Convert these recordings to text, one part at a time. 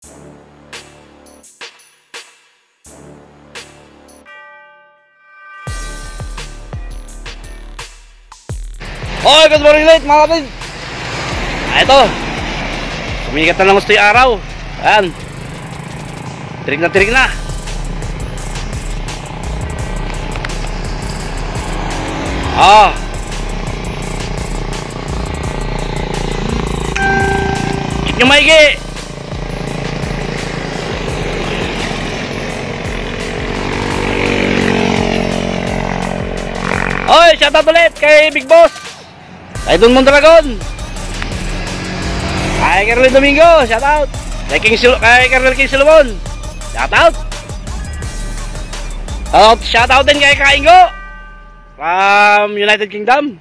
Hoy, good morning ulit mga kapatid. Ito, sumikat na lang gusto yung araw. Ayan, tirik na tirik na. Check nyo maigi. Hoy, shoutout ulit kay Big Boss, kay Don Mondragon, kay Kerlin Domingo, shoutout. Kay Kerlin King Silumon, shoutout. Shoutout din kay Kaingo from United Kingdom.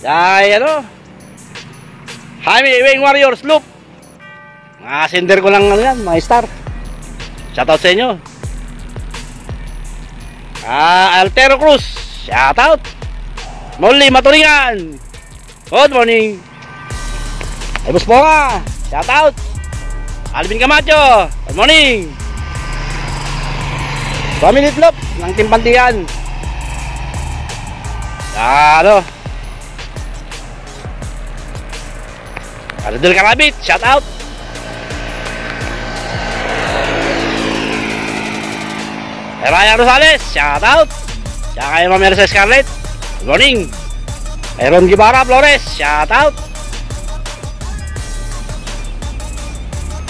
Kay Jaime Wing Warriors Loop, mga sender ko lang yan, mga star. Shoutout sa inyo. Altero Cruz, shoutout. Molly Maturingan, good morning. Ay Boss Ponga, shoutout. Alvin Camacho, good morning. Family Itlop ng Timpantian. Ardel Karabit, shoutout. Ryan Rosales, shoutout. Tsaka kay Ma'am Mercedes Scarlett, good morning. Aaron Gibara Flores, shoutout.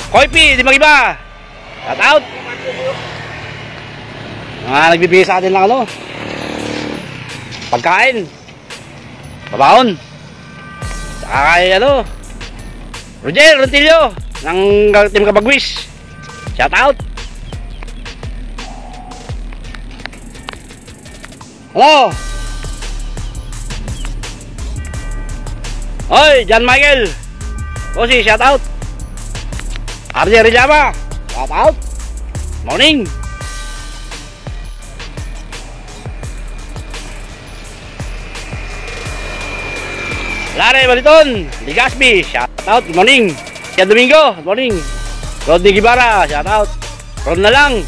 Koipi, di magiba, shoutout. Nagbibigay sa atin lang pagkain, babaon. Tsaka kay Roger Rontillo ng Team Kabagwis, shoutout. Hello. Hoy, John Michael Bossy, shoutout. RJ Rijama, shoutout. Morning. Larry Baliton, Ligaspi, shoutout. Good morning. Kian Domingo, good morning. Rodney Gibara, shoutout. Ron na lang,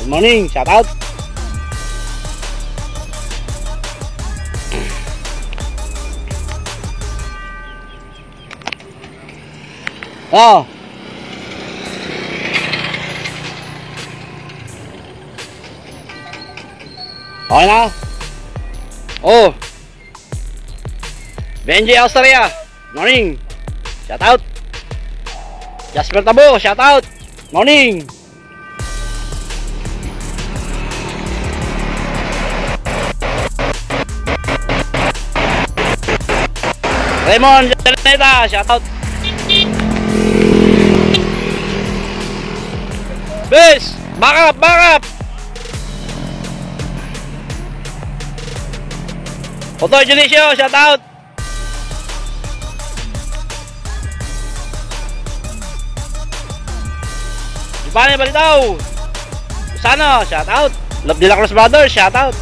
good morning, shoutout. Okay na. Benji Austria, morning, shoutout. Jasper Tabo, shoutout, morning. Raymond Janeta, shoutout. Bis, back up. Otoy Junicio, shoutout. Giovanni Balitaw, Susano, shoutout. Love de la Cruz Brothers, shoutout.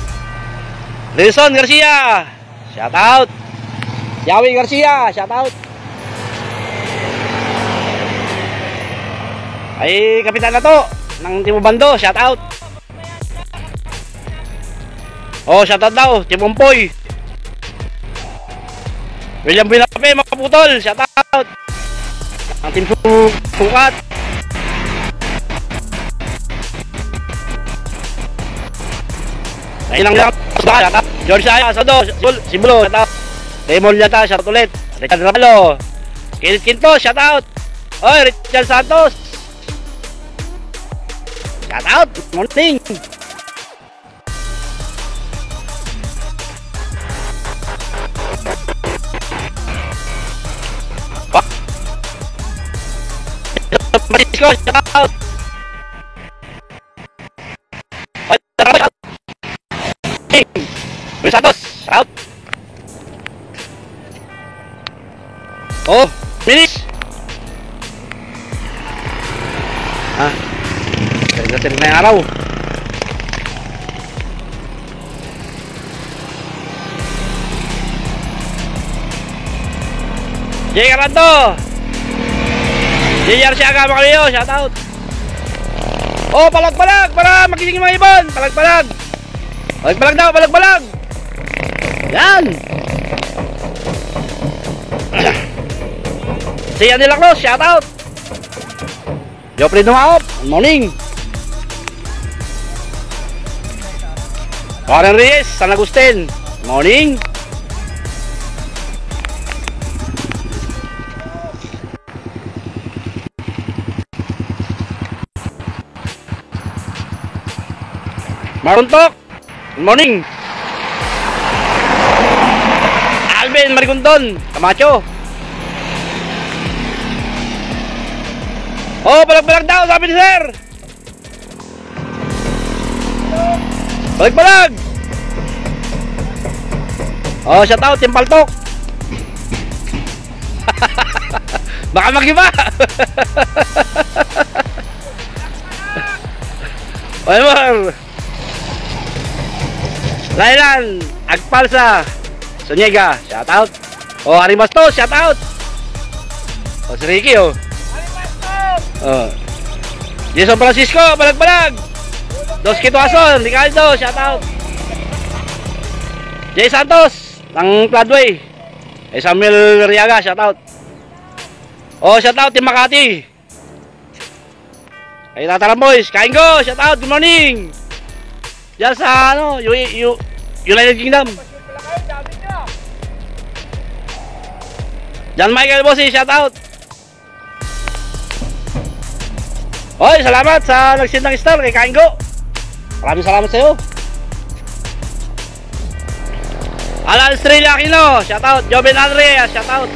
Wilson Garcia, shoutout. Yawi Garcia, shoutout. Ay Kapitan na to ng Timo Bando, shoutout. Shoutout daw Timo Umpoy. William Binape, Maputol, shoutout. Ang Team Sukat. Ayun lang, shoutout. George Saya, Sado, Sibulo, shoutout. Raymond Yata, shoutout ulit. Richard Ralo, Kenneth Quinto, shoutout. Richard Santos, shoutout. Good morning. Francisco, shoutout. Santos, shoutout. Finish. Tirik na yung araw. Jay Carando, JR Siaga mga kabayo, shoutout. Oh, palag-palag para makinig yung mga ibon. Palag-palag. Palag-palag daw, palag-palag. Yan. Si Anila Cruz, shoutout. Jopri Dumaop, morning. Warren Reyes, San Agustin, morning. Maruntok, good morning. Alvin Marigondon, Camacho. Oh, palag-palag daw, sabi ni sir. Palag-palag. Oh, shout out, Team Paltok. Baka mag-iba. Oymar. Lailan, Agpalsa, Sonyega, shout out. Oh, Arimastos, shout out. Oh, si Ricky, oh. Oh. Jason Francisco, balag-balag. Dos Kituason, Ricardo, shout out. Jay Santos, ng Floodway. Samuel Riaga, shout out. Oh, shout out, Team Makati. Ay, Tataram Boys, kain ko, shout out, good morning. Diyan sa ano, United Kingdom. John Michael Bossi, shout out. Hoy, salamat sa nagsindang star kay Kaingo. Maraming salamat sa iyo. Alan Estrella Aquino, shout out. Joven Andrea, shout out.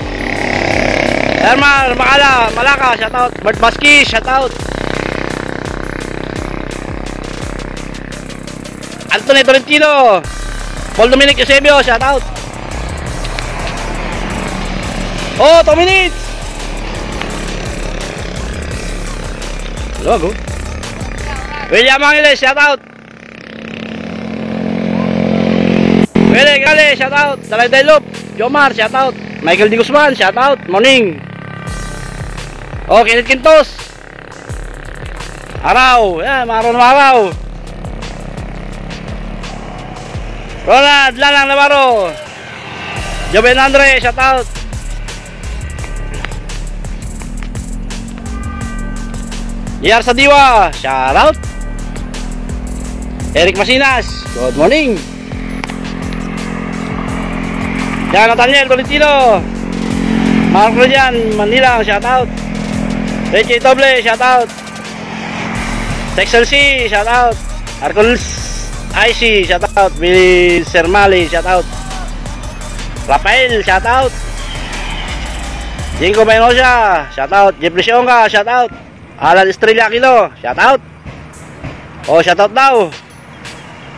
Herman Malaka, shout out. Bert Baski, shout out. Anthony Tolentino, Paul Dominic Eusebio, shout out. Oh, 2 minutes. Logo. William Angeles, shout out. Willie Gale, shout out. Dalay Dailop, Jomar, shout out. Michael Di Guzman, shout out. Morning. Oh, Kenneth Quintos. Araw, yan, maraw na araw. Ronald Lanang Navarro, Joven Andre, shout out. Yar Sadiwa, shout out. Eric Masinas, good morning. Yan, Nathaniel Tolentino, Mark Rodian, Manila, shout out. Richie Doble, shout out. Texel C, shout out. Arcols IC, shout out. Billy Sermali, shout out. Rafael, shout out. Jingo Benosa, shout out. Jeffrey Sionga, shout out. Alan Estrella Aquino, shout out. Oh, shout out daw.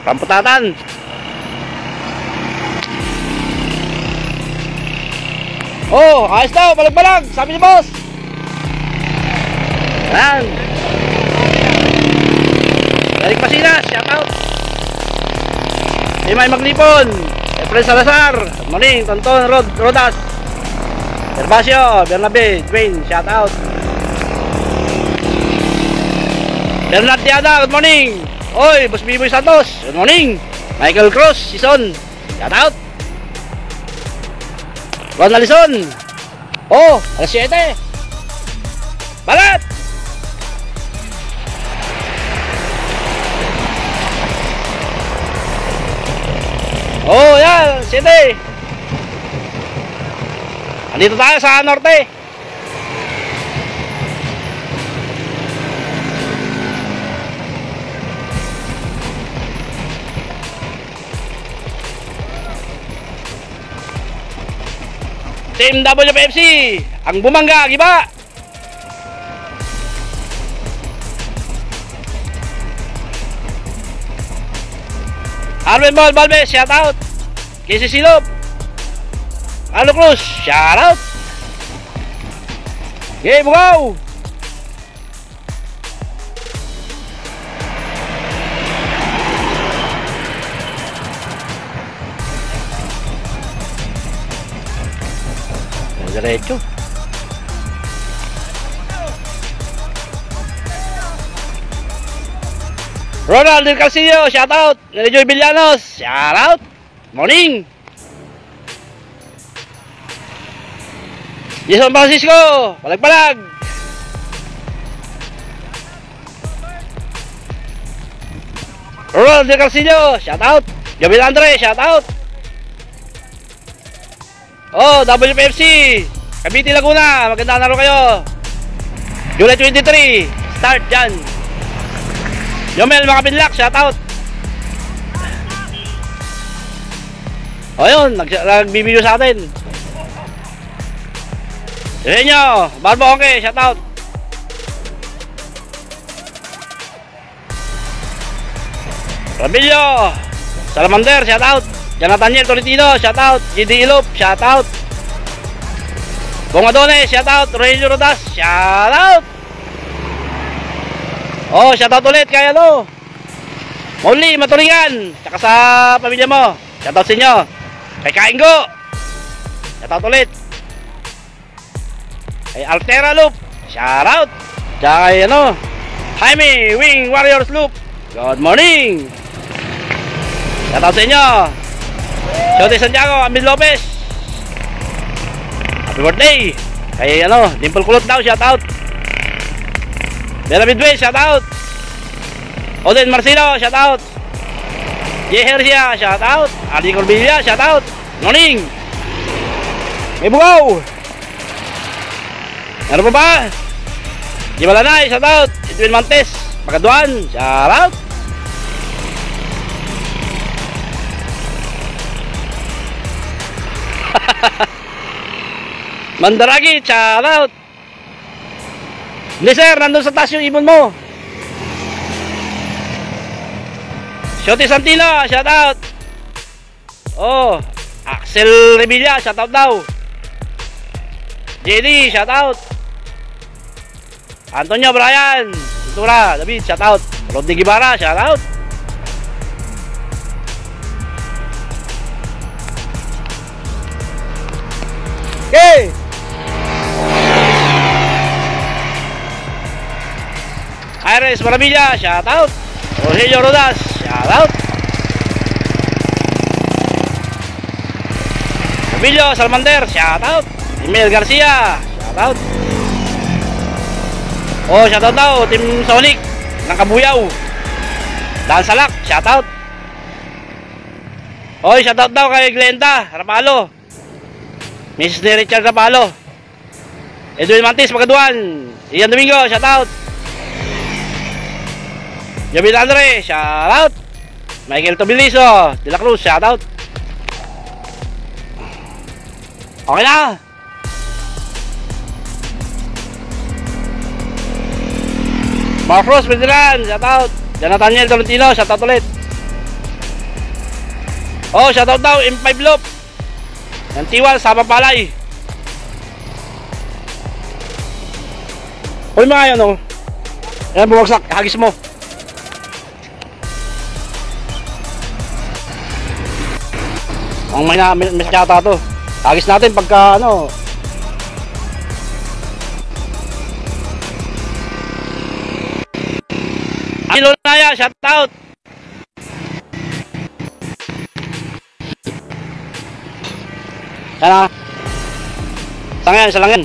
Pamputatan. Oh, ayos daw, balag-balag, sabi ni boss. Yan. Eric Pasinas, shout out. Imay Maglipon, Efren Salazar, morning. Tonton Rodas, Herbacio, Bernabe, Dwayne, shout out. Bernard Tiada, good morning. Oy, Boss Biboy Santos, good morning. Michael Cruz, Sison, shout out. Ron Alison, oh, alas 7. Balat. Oh, yan, 7. Andito tayo sa norte. Team WPFC, ang bumangga, giba. Arvin Ball Balbes, shout out. Casey Silop, Carlo Cruz, shout out. Okay, bugaw. Diretso. Ronald Del Calcillo, shout out. Joy Villanos, shout out. Morning. Jason Francisco, palag-palag. Ronald Del Calcillo, shout out. Joel Andre, shout out. Oh, WPFC Cavite Laguna, magandang araw kayo. July 23, start dyan. Yomel Makapinlak, shout out. O yun, nagbibideo sa atin. Renyo, Barbo okay, shout out. Rabillo, Salamander, shout out. Jonathan Tolentino, shout out. GD Ilop, shout out. Bong Adones, shout out. Raylio Rodas, shout out. Oh, shout out ulit kay ano, Molly Matulingan, tsaka sa pamilya mo, shout out sa inyo. Kay Kaingo, shout out ulit. Kay Altera Loop, shout out. Tsaka kay ano, Jaime Wing Warriors Loop, good morning. Shout out sa inyo. Shote Santiago, Amil Lopez, happy birthday. Kay ano, Dimple Kulot daw, shout out. Bella Midway, shout out. Oden Marcelo, shout out. J. Hercia, shout out. Adi Corbilla, shout out. Morning. May bugaw. Ano pa ba? Jibalanay, shout out. Edwin Montes, Pagaduan, shout out. Mandaragi, shout out. Hindi sir, nandun sa taas yung ibon mo. Shote Santino, shout out. Oh, Axel Revilla, shout out daw. JD, shout out. Antonio Brian, Ventura, David, shout out. Rodney Guevara, shout out. Okay. Iris Maravilla, shout out. Rogelio Rodas, shout out. Emilio Salmander, shout out. Emil Garcia, shout out. Oh, shout out daw Team Sonic ng Kabuyaw. Dan Salak, shout out. Oh, shout out daw kay Glenda Rapalo, Mrs. ni Richard Rapalo. Edwin Mantis, Pagaduan. Ian Domingo, shout out. Jabil Andre, shout out. Michael Tobiliso, De La Cruz, shout out. Okay na. Mark Ross, Veteran, shout out. Jonathan Tolentino, shout out ulit. Oh, shout out daw M5 Loop ng Tiwal, Sabang Palay. Huli mo nga yun, oh. Yan, bumagsak, hagis mo. Ang may masyata to. Hagis natin pagka ano. Angelo Naya, shout out. Sana. Sangyan, isa lang yan.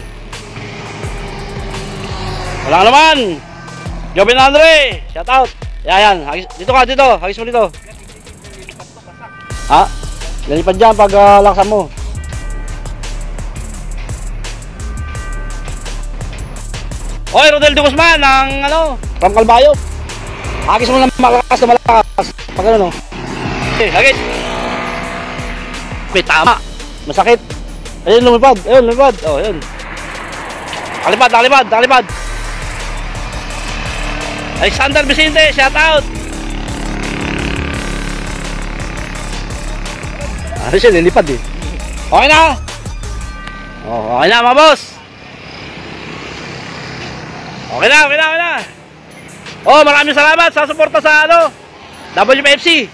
Wala naman. Jobin Andre, shout out. Yan, hagis, dito ka, dito. Hagis mo dito. Ha? Lalipad dyan pag laksan mo. Oy, Rodel de Guzman ng ano, from Calbayo. Hagis mo ng malakas na malakas. Pag ano, no? Okay, hagis. May tama. Masakit. Ayun, lumipad. Ayun, lumipad. Oh, ayun. Nakalipad, nakalipad, nakalipad. Alexander Vicente, shout out. Ano siya, lilipad eh. Okay na. Oh, okay na mga boss. Okay na, okay na, okay na. Oh, maraming salamat sa suporta sa ano, WPFC.